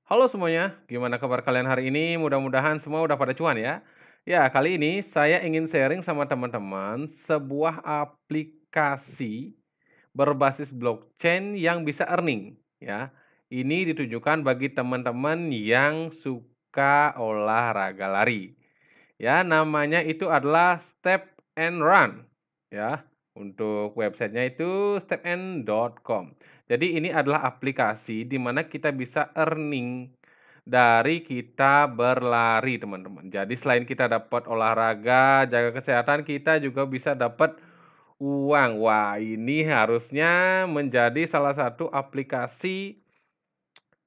Halo semuanya, gimana kabar kalian hari ini? Mudah-mudahan semua udah pada cuan ya. Ya, kali ini saya ingin sharing sama teman-teman sebuah aplikasi berbasis blockchain yang bisa earning ya. Ini ditujukan bagi teman-teman yang suka olahraga lari. Ya, namanya itu adalah Step and Run ya. Untuk websitenya itu stepn.com. Jadi ini adalah aplikasi di mana kita bisa earning dari kita berlari, teman-teman. Jadi selain kita dapat olahraga, jaga kesehatan, kita juga bisa dapat uang. Wah, ini harusnya menjadi salah satu aplikasi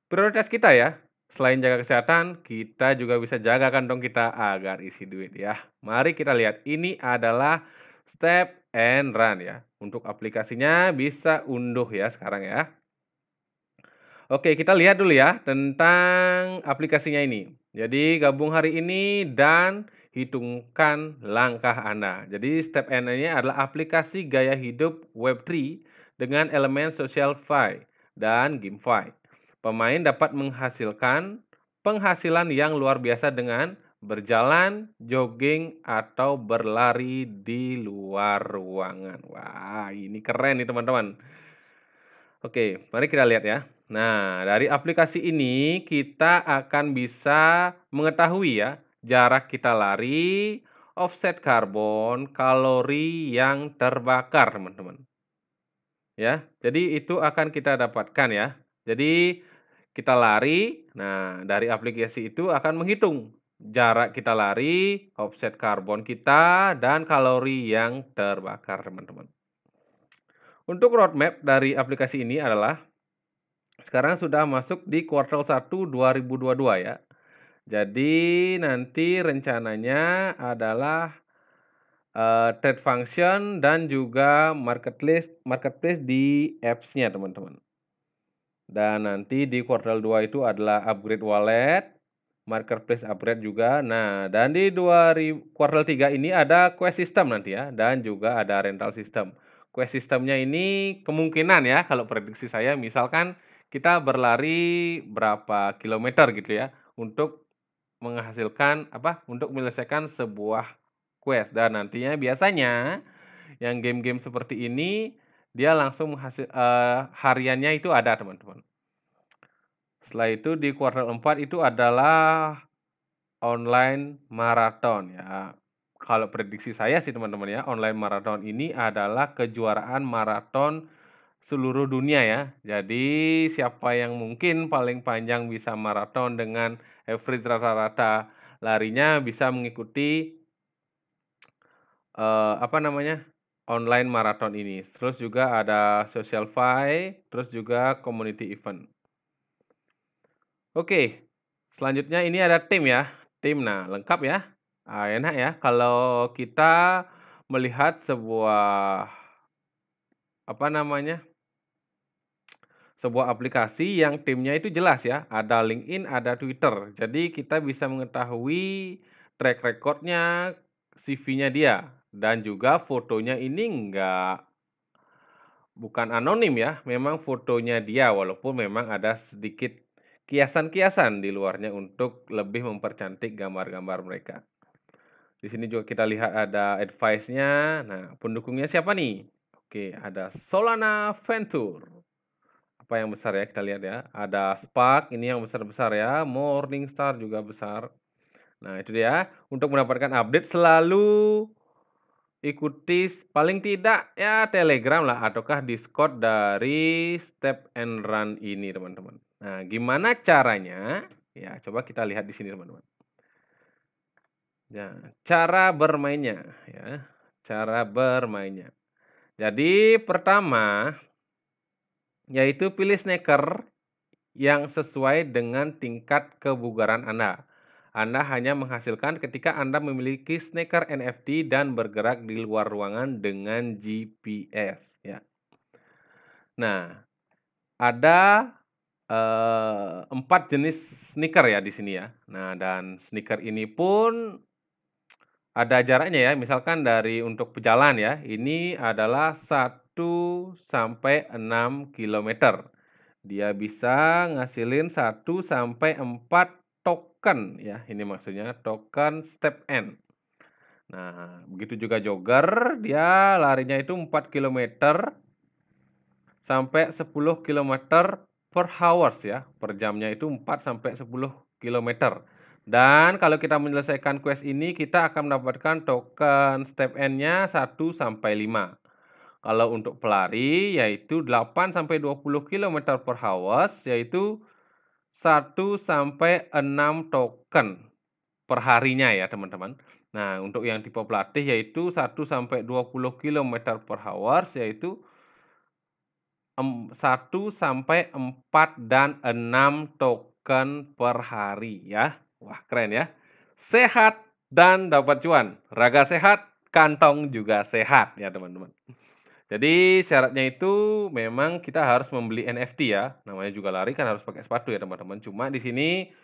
prioritas kita ya. Selain jaga kesehatan, kita juga bisa jaga kantong kita agar isi duit ya. Mari kita lihat, ini adalah Step and Run ya. Untuk aplikasinya bisa unduh ya sekarang ya. Oke, kita lihat dulu ya tentang aplikasinya ini. Jadi gabung hari ini dan hitungkan langkah Anda. Jadi Step N ini adalah aplikasi gaya hidup Web3 dengan elemen social fi dan GameFi. Pemain dapat menghasilkan penghasilan yang luar biasa dengan berjalan, jogging, atau berlari di luar ruangan. Wah, ini keren nih teman-teman. Oke, mari kita lihat ya. Nah, dari aplikasi ini kita akan bisa mengetahui ya jarak kita lari, offset karbon, kalori yang terbakar, teman-teman. Ya, jadi itu akan kita dapatkan ya. Jadi kita lari, nah dari aplikasi itu akan menghitung jarak kita lari, offset karbon kita, dan kalori yang terbakar, teman-teman. Untuk roadmap dari aplikasi ini adalah sekarang sudah masuk di kuartal 1 2022 ya. Jadi nanti rencananya adalah, trade function dan juga marketplace marketplace di apps-nya, teman-teman. Dan nanti di kuartal 2 itu adalah upgrade wallet, marketplace upgrade juga. Nah, dan di kuartal 3 ini ada quest system nanti ya, dan juga ada rental system. Quest systemnya ini kemungkinan ya, kalau prediksi saya misalkan kita berlari berapa kilometer gitu ya, untuk menghasilkan apa, untuk menyelesaikan sebuah quest. Dan nantinya biasanya yang game-game seperti ini, dia langsung hariannya itu ada, teman-teman. Setelah itu di kuartal 4 itu adalah online maraton ya. Kalau prediksi saya sih teman-teman ya, online maraton ini adalah kejuaraan maraton seluruh dunia ya. Jadi siapa yang mungkin paling panjang bisa maraton dengan average rata-rata larinya bisa mengikuti, apa namanya, online maraton ini. Terus juga ada social fi, terus juga community event. Oke, selanjutnya ini ada tim ya, tim. Nah, lengkap ya. Enak ya kalau kita melihat sebuah, apa namanya, sebuah aplikasi yang timnya itu jelas ya, ada LinkedIn, ada Twitter. Jadi kita bisa mengetahui track record-nya, CV-nya dia, dan juga fotonya ini bukan anonim ya, memang fotonya dia, walaupun memang ada sedikit kiasan-kiasan di luarnya untuk lebih mempercantik gambar-gambar mereka. Di sini juga kita lihat ada advice-nya. Nah, pendukungnya siapa nih? Oke, ada Solana Venture. Apa yang besar ya, kita lihat ya. Ada Spark, ini yang besar-besar ya. Morningstar juga besar. Nah, itu dia. Untuk mendapatkan update selalu ikuti paling tidak ya Telegram lah ataukah Discord dari Step and Run ini, teman-teman. Nah, gimana caranya? Ya, coba kita lihat di sini, teman-teman. Ya, cara bermainnya ya, cara bermainnya. Jadi pertama, yaitu pilih sneaker yang sesuai dengan tingkat kebugaran Anda. Anda hanya menghasilkan ketika Anda memiliki sneaker NFT dan bergerak di luar ruangan dengan GPS ya. Nah, ada 4 jenis sneaker ya di sini ya. Nah, dan sneaker ini pun ada jaraknya ya, misalkan dari untuk pejalan ya, ini adalah 1 sampai 6 kilometer. Dia bisa ngasilin 1 sampai 4 token ya, ini maksudnya token step N. Nah, begitu juga jogger, dia larinya itu 4 kilometer sampai 10 kilometer per hours ya, per jamnya itu 4 sampai 10 kilometer. Dan kalau kita menyelesaikan quest ini, kita akan mendapatkan token step N-nya 1 sampai 5. Kalau untuk pelari yaitu 8 sampai 20 kilometer per hours, yaitu 1 sampai 6 token per harinya ya, teman-teman. Nah, untuk yang tipe pelatih yaitu 1 sampai 20 kilometer per hours, yaitu 1 sampai 4 dan 6 token per hari ya. Wah, keren ya. Sehat dan dapat cuan. Raga sehat, kantong juga sehat ya, teman-teman. Jadi syaratnya itu memang kita harus membeli NFT ya. Namanya juga lari kan harus pakai sepatu ya, teman-teman. Cuma di sini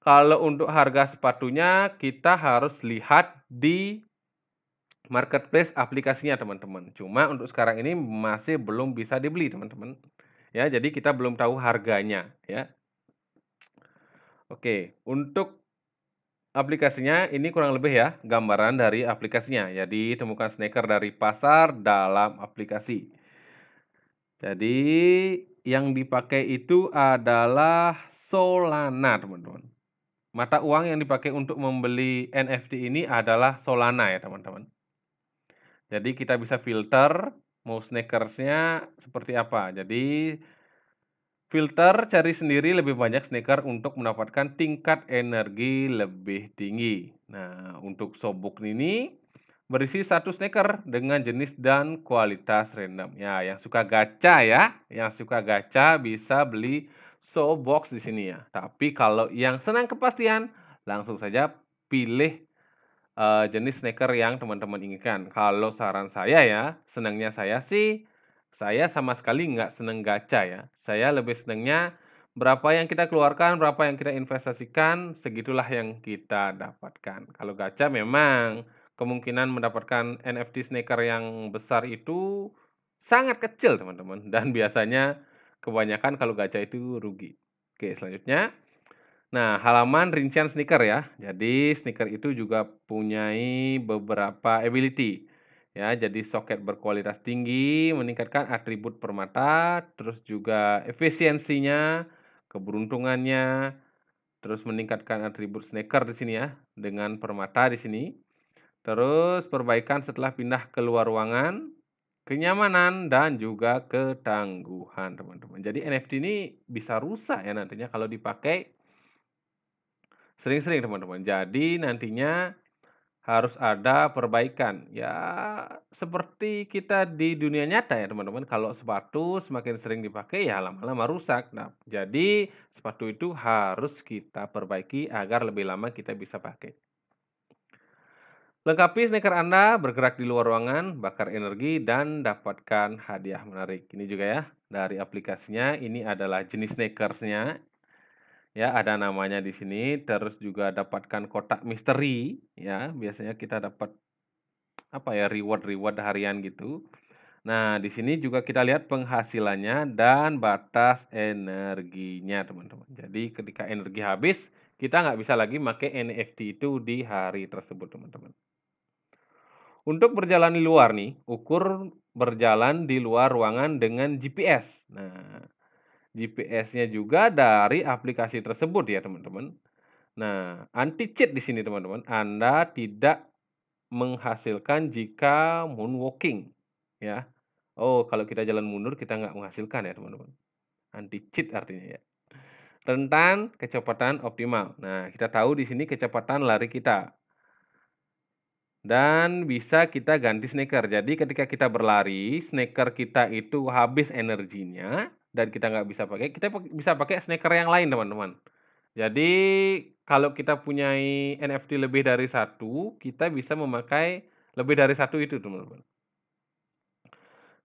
kalau untuk harga sepatunya kita harus lihat di marketplace aplikasinya, teman-teman. Cuma untuk sekarang ini masih belum bisa dibeli, teman-teman. Ya, jadi kita belum tahu harganya ya. Oke, untuk aplikasinya ini kurang lebih ya gambaran dari aplikasinya. Jadi temukan sneaker dari pasar dalam aplikasi. Jadi yang dipakai itu adalah Solana, teman-teman. Mata uang yang dipakai untuk membeli NFT ini adalah Solana ya, teman-teman. Jadi kita bisa filter mau sneakersnya seperti apa. Jadi filter cari sendiri lebih banyak sneaker untuk mendapatkan tingkat energi lebih tinggi. Nah, untuk Sobuk ini berisi 1 sneaker dengan jenis dan kualitas random. Ya, yang suka gacha ya, yang suka gacha bisa beli Sobox di sini ya. Tapi kalau yang senang kepastian, langsung saja pilih jenis sneaker yang teman-teman inginkan. Kalau saran saya ya, senangnya saya sih, saya sama sekali nggak seneng gacha ya. Saya lebih senangnya berapa yang kita keluarkan, berapa yang kita investasikan, segitulah yang kita dapatkan. Kalau gacha memang kemungkinan mendapatkan NFT sneaker yang besar itu sangat kecil, teman-teman. Dan biasanya kebanyakan kalau gacha itu rugi. Oke, selanjutnya. Nah, halaman rincian sneaker ya. Jadi sneaker itu juga punyai beberapa ability. Ya, jadi soket berkualitas tinggi, meningkatkan atribut permata, terus juga efisiensinya, keberuntungannya, terus meningkatkan atribut sneaker di sini ya, dengan permata di sini. Terus perbaikan setelah pindah keluar ruangan, kenyamanan dan juga ketangguhan, teman-teman. Jadi NFT ini bisa rusak ya nantinya kalau dipakai sering-sering, teman-teman. Jadi nantinya harus ada perbaikan. Ya, seperti kita di dunia nyata ya, teman-teman. Kalau sepatu semakin sering dipakai ya lama-lama rusak. Nah, jadi sepatu itu harus kita perbaiki agar lebih lama kita bisa pakai. Lengkapi sneaker Anda bergerak di luar ruangan, bakar energi, dan dapatkan hadiah menarik. Ini juga ya, dari aplikasinya, ini adalah jenis sneakersnya. Ya, ada namanya di sini, terus juga dapatkan kotak misteri, ya, biasanya kita dapat, apa ya, reward-reward harian gitu. Nah, di sini juga kita lihat penghasilannya dan batas energinya, teman-teman. Jadi ketika energi habis, kita nggak bisa lagi pakai NFT itu di hari tersebut, teman-teman. Untuk berjalan di luar nih, ukur berjalan di luar ruangan dengan GPS. Nah, GPS-nya juga dari aplikasi tersebut ya, teman-teman. Nah, anti cheat di sini teman-teman, Anda tidak menghasilkan jika moonwalking, ya. Oh, kalau kita jalan mundur kita nggak menghasilkan ya teman-teman. Anti cheat artinya ya. Rentan kecepatan optimal. Nah, kita tahu di sini kecepatan lari kita. Dan bisa kita ganti sneaker. Jadi ketika kita berlari, sneaker kita itu habis energinya dan kita nggak bisa pakai, kita bisa pakai sneaker yang lain teman-teman. Jadi kalau kita punyai NFT lebih dari satu, kita bisa memakai lebih dari satu itu, teman-teman.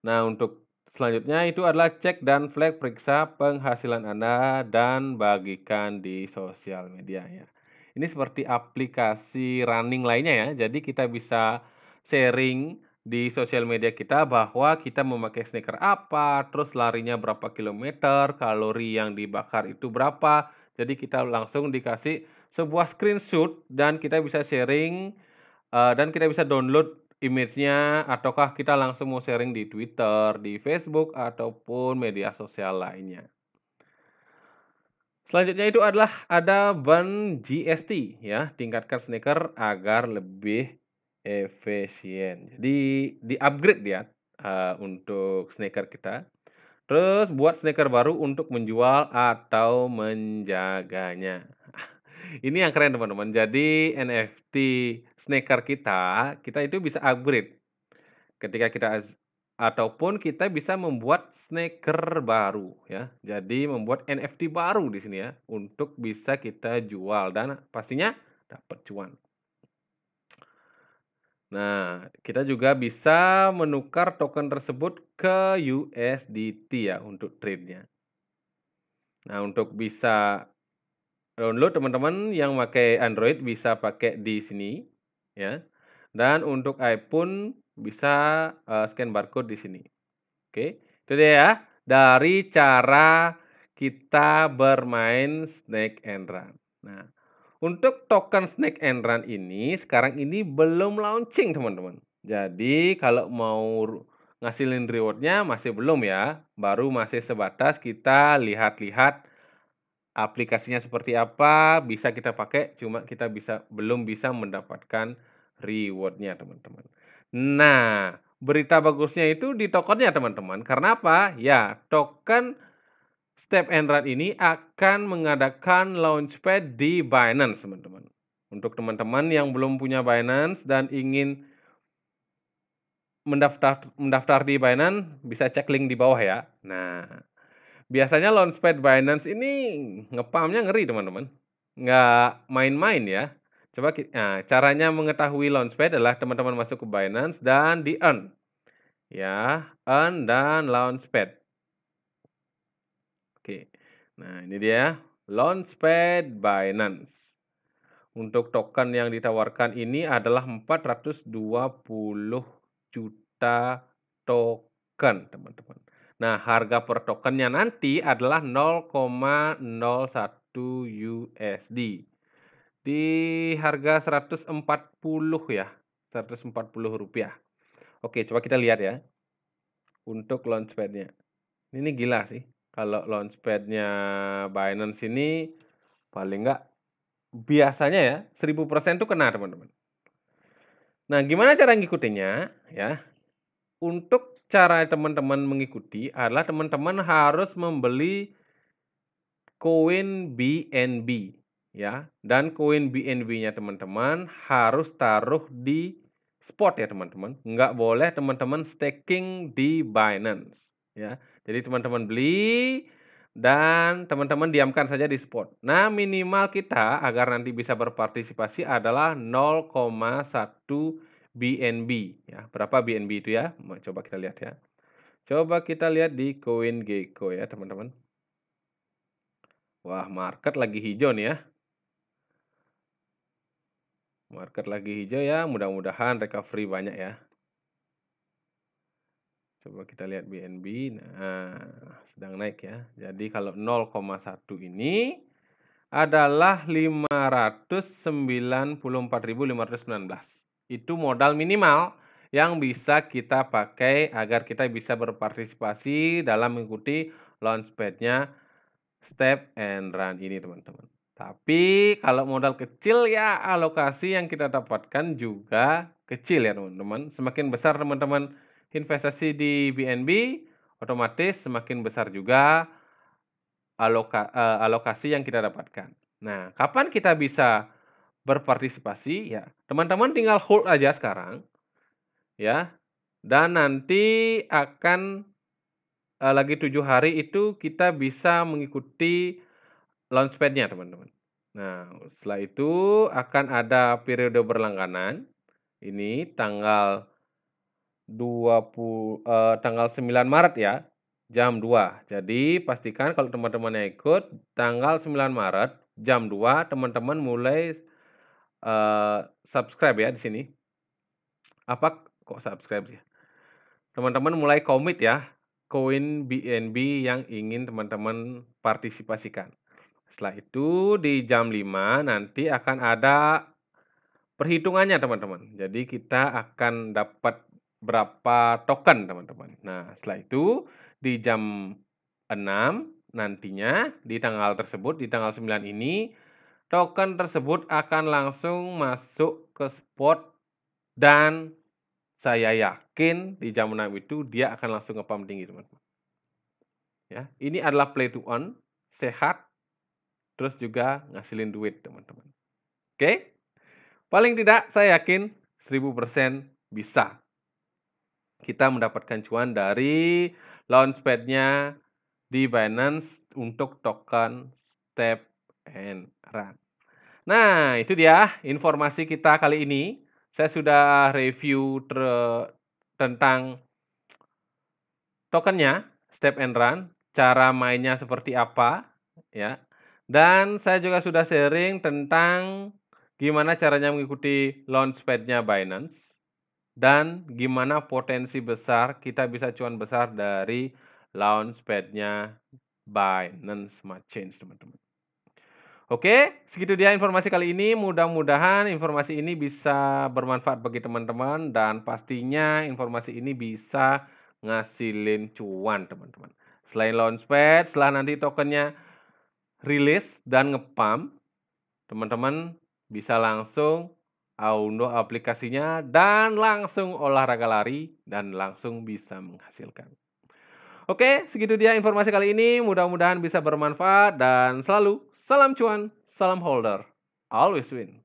Nah, untuk selanjutnya itu adalah cek dan flag periksa penghasilan Anda dan bagikan di sosial media ya. Ini seperti aplikasi running lainnya ya. Jadi kita bisa sharing di sosial media kita bahwa kita memakai sneaker apa, terus larinya berapa kilometer, kalori yang dibakar itu berapa. Jadi kita langsung dikasih sebuah screenshot dan kita bisa sharing, dan kita bisa download image-nya ataukah kita langsung mau sharing di Twitter, di Facebook, ataupun media sosial lainnya. Selanjutnya itu adalah ada ban GST ya, tingkatkan sneaker agar lebih efisien. Jadi di-upgrade ya, untuk sneaker kita. Terus buat sneaker baru untuk menjual atau menjaganya. Ini yang keren teman-teman. Jadi NFT sneaker kita itu bisa upgrade ketika kita ataupun kita bisa membuat sneaker baru ya. Jadi membuat NFT baru di sini ya, untuk bisa kita jual dan pastinya dapat cuan. Nah, kita juga bisa menukar token tersebut ke USDT ya untuk trade-nya. Nah, untuk bisa download teman-teman yang pakai Android bisa pakai di sini ya. Dan untuk iPhone bisa, scan barcode di sini. Oke, itu dia ya, dari cara kita bermain Snake and Run. Nah, untuk token Snake and Run ini sekarang ini belum launching teman-teman. Jadi kalau mau ngasilin reward-nya masih belum ya, baru masih sebatas kita lihat-lihat aplikasinya seperti apa, bisa kita pakai, cuma kita belum bisa mendapatkan reward-nya teman-teman. Nah, berita bagusnya itu di tokennya teman-teman, karena apa? Ya, token Step and Run ini akan mengadakan launchpad di Binance teman-teman. Untuk teman-teman yang belum punya Binance dan ingin mendaftar di Binance, bisa cek link di bawah ya. Nah, biasanya launchpad Binance ini ngepam-nya ngeri teman-teman, nggak main-main ya. Nah, caranya mengetahui launchpad adalah teman-teman masuk ke Binance dan di-earn, ya, earn dan launchpad. Oke, nah ini dia launchpad Binance. Untuk token yang ditawarkan ini adalah 420 juta token teman-teman. Nah, harga per tokennya nanti adalah 0,01 USD. Di harga 140 ya, Rp140. Oke, coba kita lihat ya, untuk launchpad-nya. Ini gila sih, kalau launchpad-nya Binance ini paling nggak biasanya ya 1000% tuh kena teman-teman. Nah, gimana cara ngikutinnya ya? Untuk cara teman-teman mengikuti adalah teman-teman harus membeli koin BNB ya, dan koin BNB-nya teman-teman harus taruh di spot ya teman-teman, nggak boleh teman-teman staking di Binance ya. Jadi teman-teman beli dan teman-teman diamkan saja di spot. Nah, minimal kita agar nanti bisa berpartisipasi adalah 0,1 BNB ya. Berapa BNB itu ya? Coba kita lihat ya. Coba kita lihat di CoinGecko ya teman-teman. Wah, market lagi hijau nih ya. Market lagi hijau ya, mudah-mudahan recovery banyak ya. Coba kita lihat BNB, nah sedang naik ya. Jadi kalau 0,1 ini adalah 594.519. Itu modal minimal yang bisa kita pakai agar kita bisa berpartisipasi dalam mengikuti launchpad-nya Step and Run ini teman-teman. Tapi kalau modal kecil ya alokasi yang kita dapatkan juga kecil ya teman-teman. Semakin besar teman-teman investasi di BNB, otomatis semakin besar juga alokasi yang kita dapatkan. Nah, kapan kita bisa berpartisipasi? Ya, teman-teman tinggal hold aja sekarang ya. Dan nanti akan lagi 7 hari itu kita bisa mengikuti launchpad-nya teman-teman. Nah, setelah itu akan ada periode berlangganan. Ini tanggal 9 Maret ya, jam 2. Jadi pastikan kalau teman-teman yang ikut tanggal 9 Maret jam 2 teman-teman mulai subscribe ya di sini. kok subscribe ya. Teman-teman mulai komit ya, koin BNB yang ingin teman-teman partisipasikan. Setelah itu di jam 5 nanti akan ada perhitungannya teman-teman. Jadi kita akan dapat berapa token teman-teman. Nah setelah itu di jam 6 nantinya di tanggal tersebut, di tanggal 9 ini, token tersebut akan langsung masuk ke spot dan saya yakin di jam 6 itu dia akan langsung nge-pump tinggi teman-teman. Ya, ini adalah play to earn, sehat, terus juga ngasilin duit teman-teman. Oke? Paling tidak saya yakin 1000% bisa kita mendapatkan cuan dari launchpad-nya di Binance untuk token Step and Run. Nah, itu dia informasi kita kali ini. Saya sudah review tentang tokennya, Step and Run, cara mainnya seperti apa, ya. Dan saya juga sudah sharing tentang gimana caranya mengikuti launchpad-nya Binance dan gimana potensi besar kita bisa cuan besar dari launchpad-nya Binance Smart Chain, teman-teman. Oke, segitu dia informasi kali ini. Mudah-mudahan informasi ini bisa bermanfaat bagi teman-teman dan pastinya informasi ini bisa ngasilin cuan, teman-teman. Selain launchpad, setelah nanti tokennya rilis dan nge-pump, teman-teman bisa langsung unduh aplikasinya dan langsung olahraga lari dan langsung bisa menghasilkan. Oke, segitu dia informasi kali ini. Mudah-mudahan bisa bermanfaat dan selalu salam cuan, salam holder, always win.